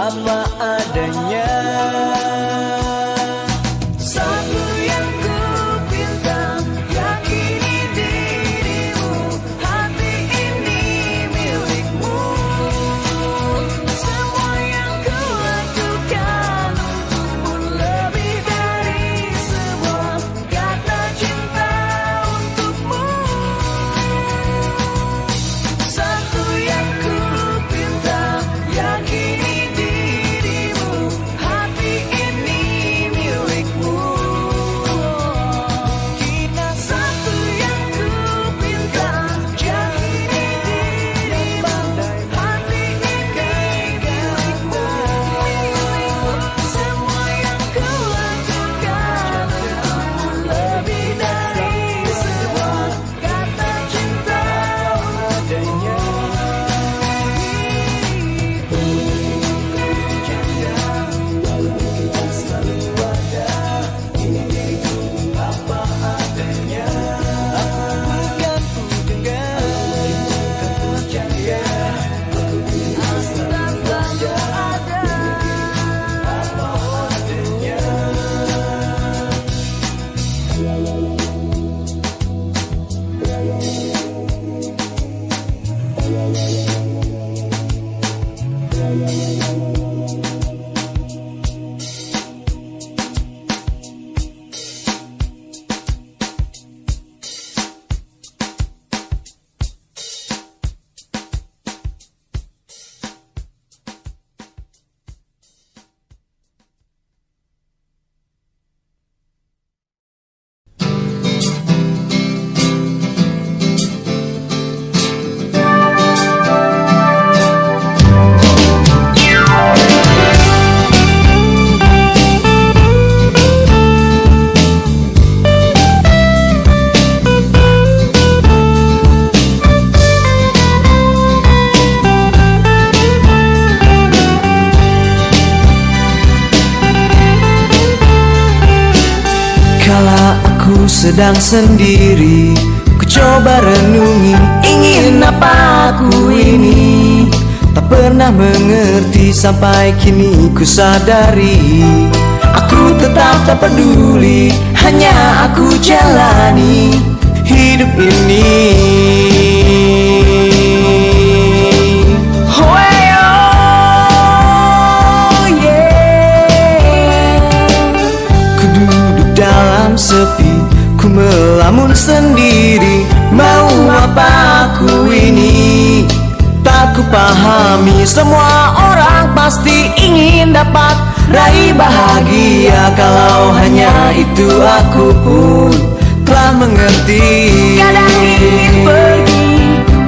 apa adanya. Satu yang ku pinta, yakini dirimu, hati ini milikmu. Semua yang ku lakukan untukmu lebih dari sebuah kata cinta untukmu. Satu yang ku pinta, yakini dirimu, hati ini milikmu. Kita satu yang ku pinta, yakini dirimu, hati ini milikmu. Semua yang ku lakukan untukmu lebih dari sebuah kata cinta adanya. Kala aku sedang sendiri, ku coba renungi, ingin apa aku ini. Tak pernah mengerti sampai kini ku sadari, aku tetap tak peduli, hanya aku jalani hidup ini. Sepi, ku melamun sendiri, mau apa aku ini? Tak ku pahami, semua orang pasti ingin dapat raih bahagia. Kalau hanya itu aku pun telah mengerti. Kadang ingin pergi,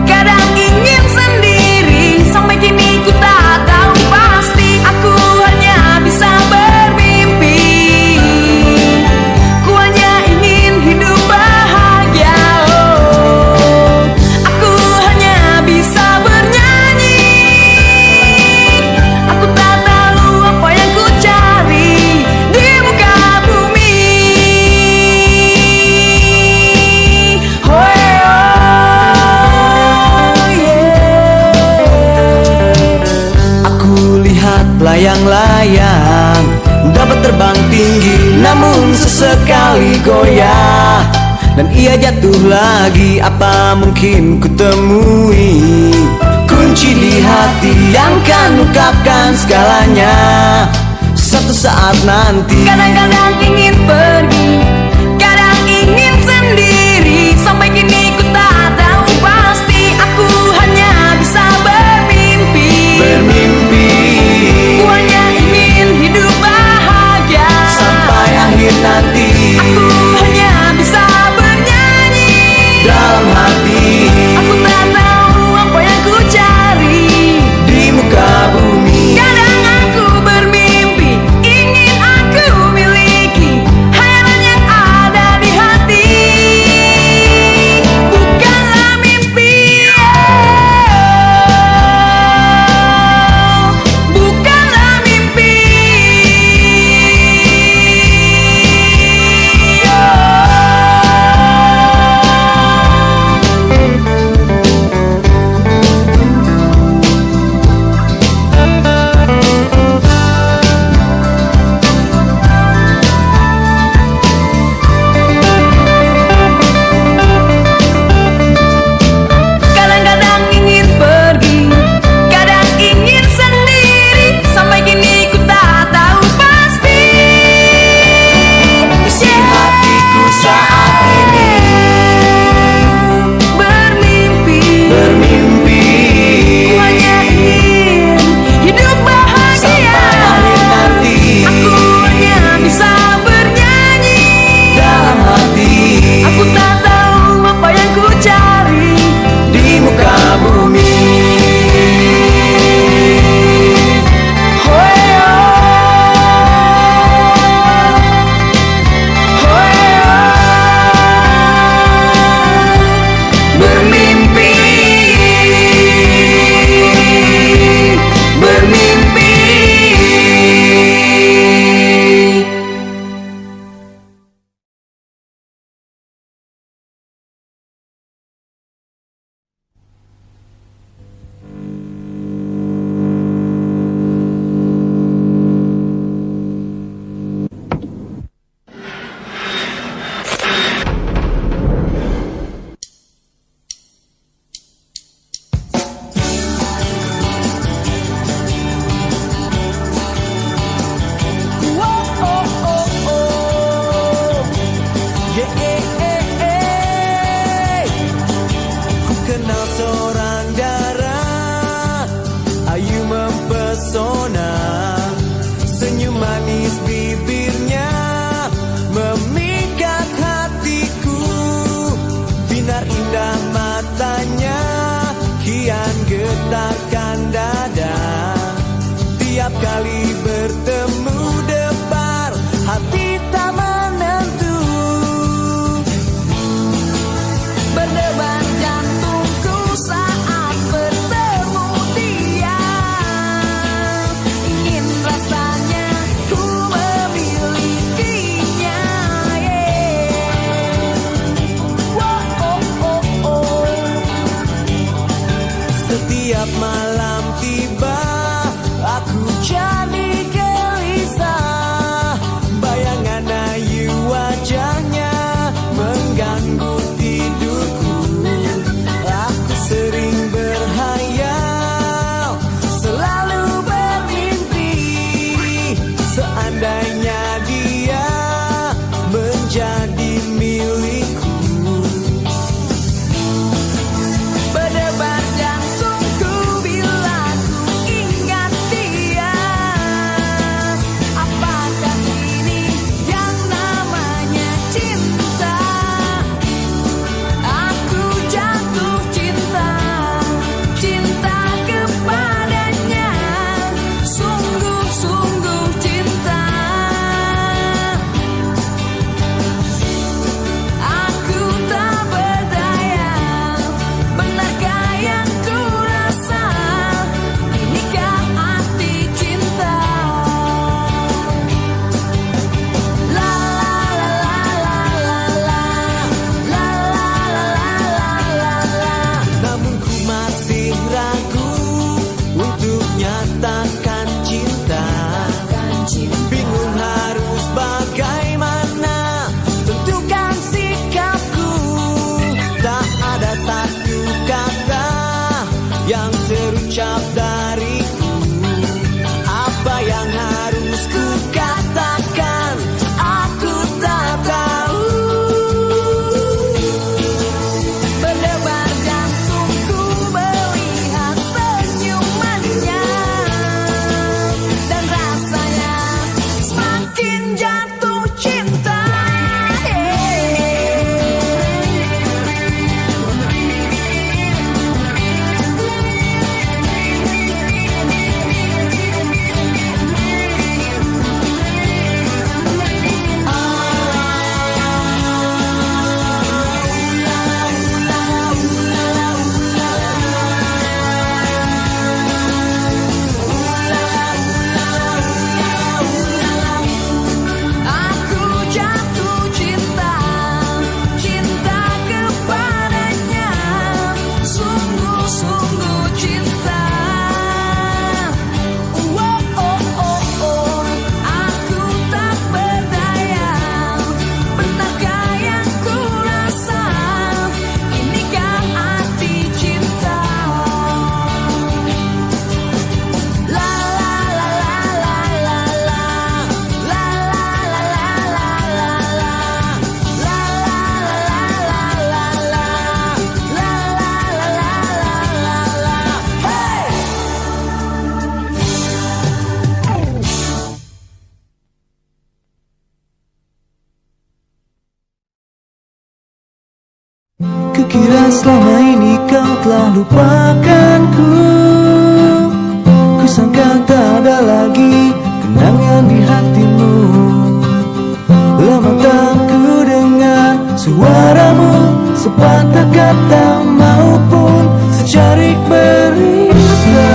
kadang ingin sendiri, sampai kini ku tak tahu pasti, aku hanya bisa bermimpi. Layang-layang dapat terbang tinggi, namun sesekali goyah dan ia jatuh lagi. Apa mungkin ku temui kunci di hati yang kan ungkapkan segalanya satu saat nanti. Kadang-kadang ingin pergi, kadang ingin sendiri, sampai kini ku tak tahu pasti, aku hanya bisa bermimpi. Ku hanya ingin hidup bahagia sampai akhir nanti. Aku hanya bisa bernyanyi dalam hati. Aku tak tahu apa yang ku cari di muka bumi. Kadang aku bermimpi, ingin aku miliki kali bertemu debar, hati tak menentu. Berdebar jantungku saat bertemu dia. Ingin rasanya ku memilikinya. Setiap malam tiba, aku jadi gelisah. Bayangan ayu wajahnya mengganggu tidurku. Aku sering berhayal, selalu bermimpi, seandainya dia menjadi milikku. Berdebar jantungku bila ku ingat dia. Apakah ini yang namanya cinta? Aku jatuh cinta, cinta kepadanya. Sungguh-sungguh cinta. Aku tak berdaya, benarkah yang ku rasa? Inikah arti cinta? La la la la la la, la la la la. Namun ku masih ragu untuk nyatakan cinta. Bingung harus bagaimana, tentukan sikapku. Tak ada satu kata yang terucap dariku. Apa yang harus ku katakan, aku tak tahu. Berdebar jantungku melihat senyumannya, dan rasanya semakin jatuh cinta. Aku jatuh cinta, cinta kepadanya. Sungguh-sungguh cinta. Aku tak berdaya, benarkah yang ku rasa? Inikah arti cinta? La la la la la la, la la la la la la, la la la la la, hey! Kukira selama ini kau telah lupakanku. Kusangka tak ada lagi kenangan di hatimu. Lama tak ku dengar suaramu, sepatah kata maupun secarik berita.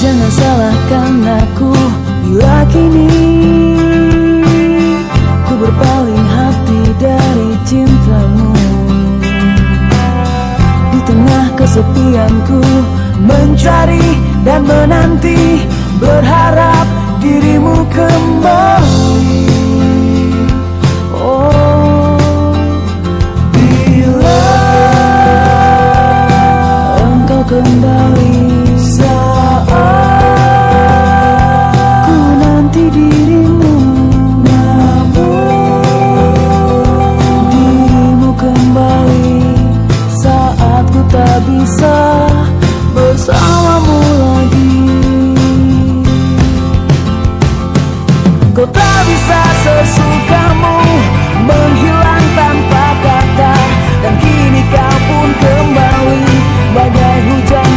Jangan salahkan aku bila kini ku berpaling hati dari cintamu. Di tengah kesepianku mencari dan menanti, berharap dirimu kembali. Oh, bila engkau kembali, saat ku nanti dirimu. Namun dirimu kembali saat ku tak bisa bersamamu lagi. Kau tak bisa sesukamu menghilang tanpa kata, dan kini kau pun kembali bagai hujan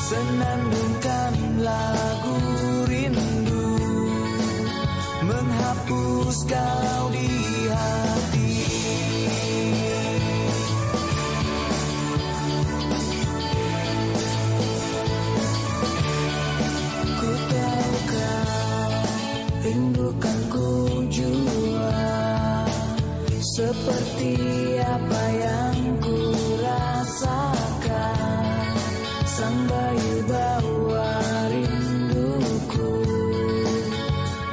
senandungkan lagu rindu, menghapus kau di hati. Ku tahu kau rindukan ku jua, seperti apa yang ku rasakan. Sang bayu bawa rinduku,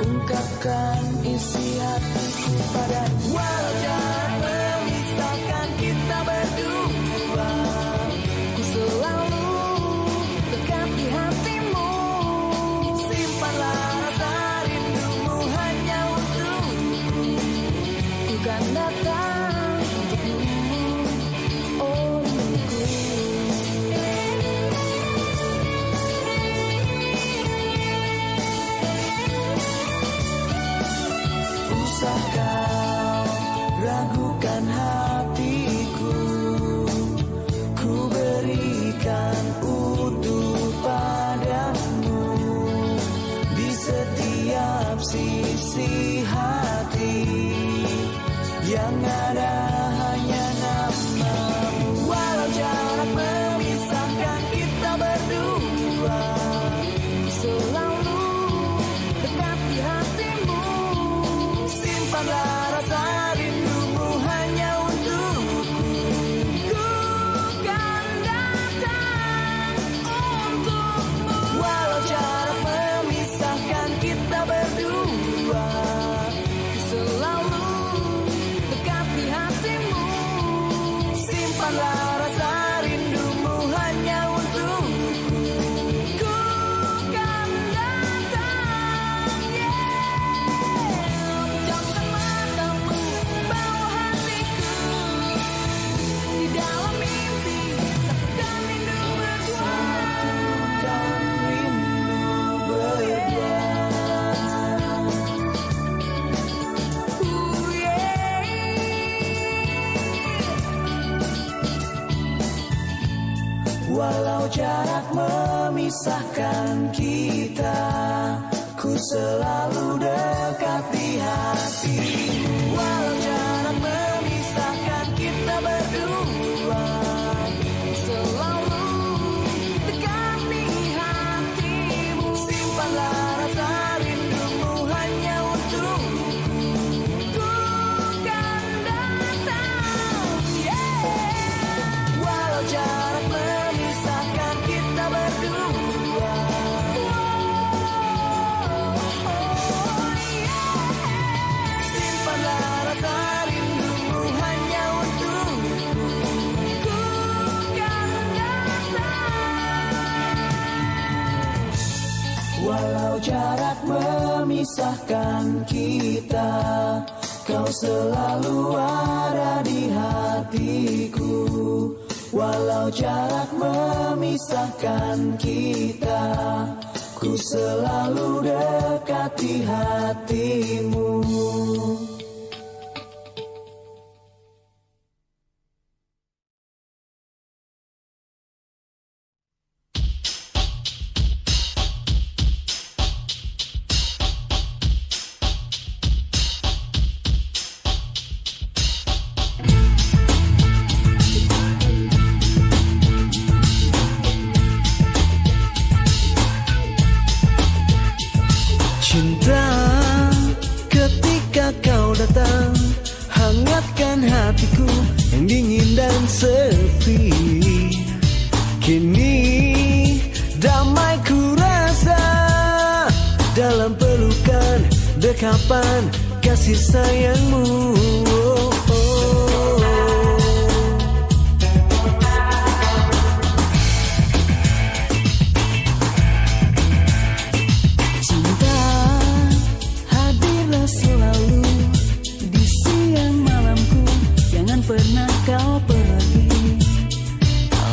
ungkapkan isi hatiku pada. Walau jarak memisahkan kita berdua, ku selalu dekat di hatimu. Simpanlah rasa rindumu hanya untukku, ku kan datang untukmu, oh rinduku. Usah kau ragukan hatiku, ku berikan utuh padamu. Di setiap sisi hati yang ada hanya namamu. Walau jarak memisahkan kita berdua, selalu dekat di hatimu. Simpanlah rasa rindumu hanya untukku, ku kan datang untukmu. Walau jarak memisahkan kita berdua, selalu dekat di hatimu. Simpanlah rasa rindumu hanya untukku, ku kan datang, Pejamkan matamu, bawa hatiku di dalam mimpi, satukan rindu berdua. Satukan rindu berdua. Walau jarak memisahkan kita, ku selalu dekat di hati. Walau jarak memisahkan kita berdua, ku selalu dekat di hatimu. Simpanlah rasa rindumu hanya untukku, ku kan datang, Walau jarak memisahkan kita berdua, simpanlah rasa rindumu hanya untukku, ku kan datang. Walau jarak memisahkan kita, kau selalu ada di hatiku. Walau jarak memisahkan kita, ku selalu dekat di hatimu. Cinta, ketika kau datang, hangatkan hatiku yang dingin dan sepi. Kini damai ku rasa dalam pelukan dekapan kasih sayangmu. Selalu di siang malamku, jangan pernah kau pergi.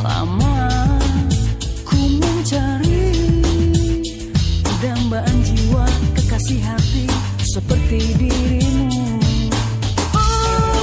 Lama ku mencari dambaan jiwa, kekasih hati seperti dirimu. Oh,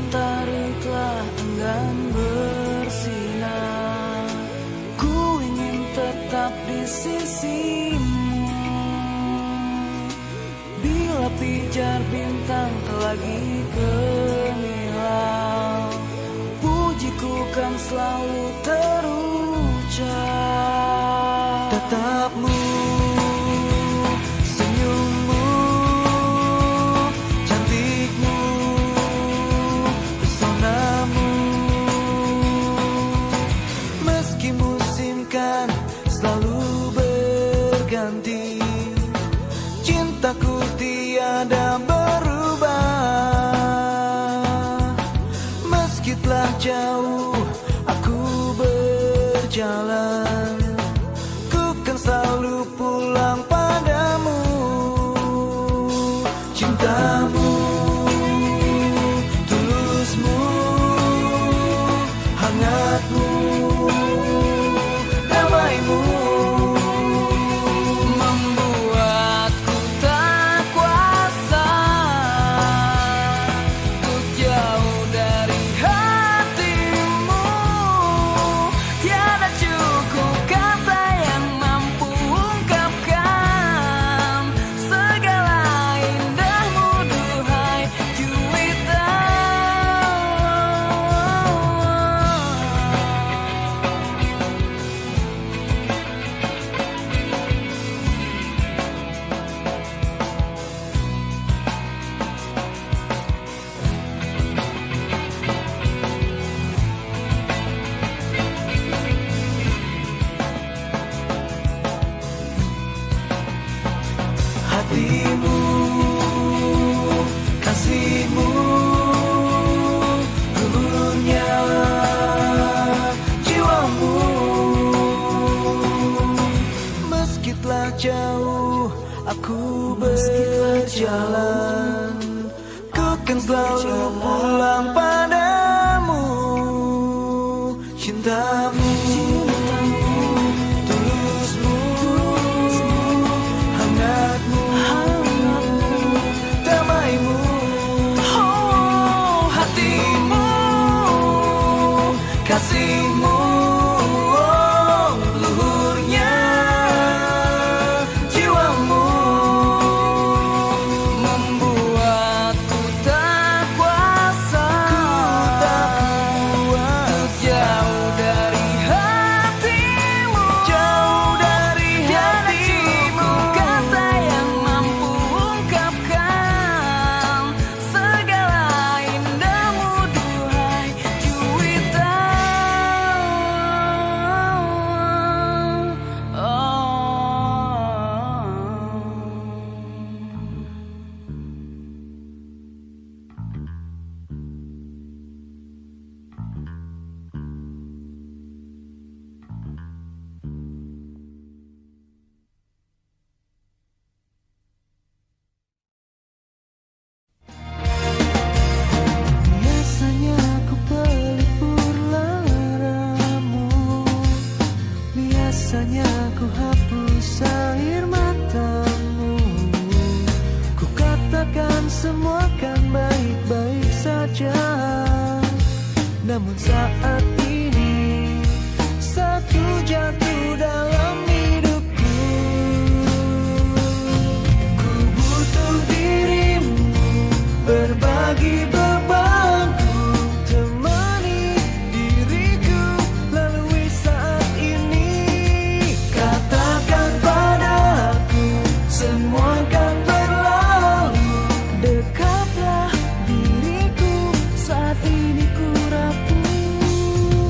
mentari telah enggan bersinar, ku ingin tetap di sisimu. Bila pijar bintang lagi gemilang, pujiku kan selalu terucap. Tatapmu, senyummu, cantikmu, pesonamu. Meski musim kan selalu berganti, cintaku tiada berubah. Meski telah jauh aku berjalan, ku kan selalu pulang padamu. Cintamu, tulusmu, hangatmu, damaimu membuatku tak kuasa untuk jauh dari hatimu. Tiada cukup kata yang mampu ungkapkan segala indahmu, duhai Juwita. Hatimu, kasihmu, luhurnya jiwamu. Meski telah jauh aku berjalan, ku kan selalu pulang padamu. Cintamu, tulusmu, hangatmu, damaimu, oh, hatimu, kasihmu, oh, luhurnya jiwamu membuatku tak kuasa untuk jauh dari hatimu. Jauh dari hatimu, kata yang mampu ungkapkan segala indahmu, duhai Juwita. Biasanya ku pelipur laramu, biasanya ku hapus air matamu. Ku katakan semua kan baik-baik saja, namun saat ini satu jatuh dalam hidupku. Ku butuh dirimu, berbagi bebanku, temani diriku lalui saat ini. Katakan padaku semua kan berlalu, dekaplah diriku saat ini ku rapuh.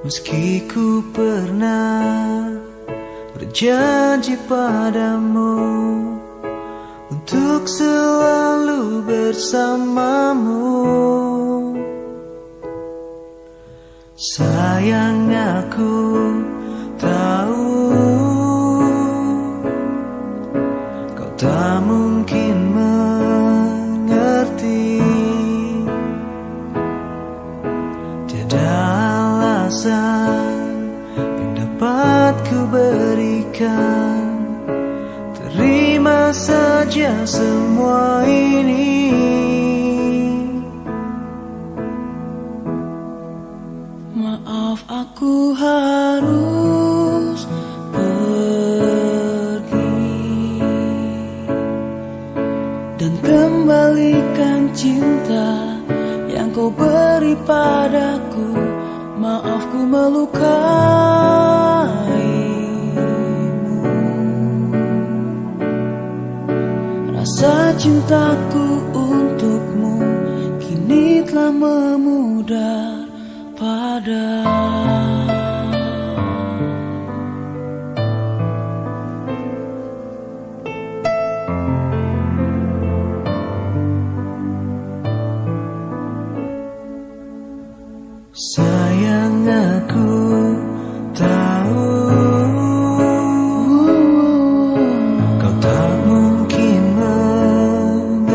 Meski ku pernah berjanji padamu untuk selalu bersamamu, sayang aku tahu kau tak mungkin mengerti. Tiada alasan yang dapat ku berikan, terima saja semua ini. Maaf aku harus pergi dan kembalikan cinta yang kau beri padaku. Maaf ku melukaimu. Rasa cintaku untukmu kini telah memudar pada. Sayang aku tahu kau tak mungkin mengerti.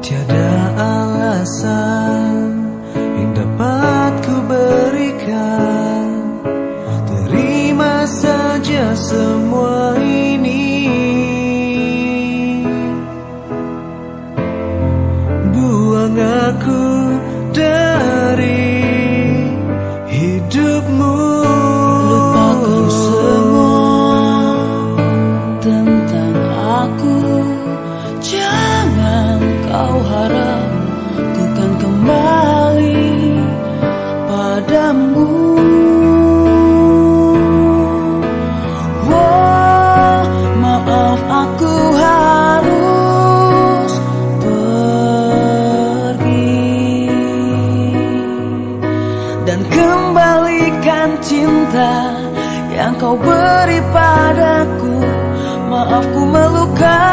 Tiada alasan yang dapat ku berikan, terima saja semua ini. Buang aku dari hidupmu, Lupakan semua tentang aku. Jangan kau harap ku kan kembali padamu. Oh, maaf aku harus pergi dan kembalikan cinta yang kau beri padaku. Maaf ku melukai.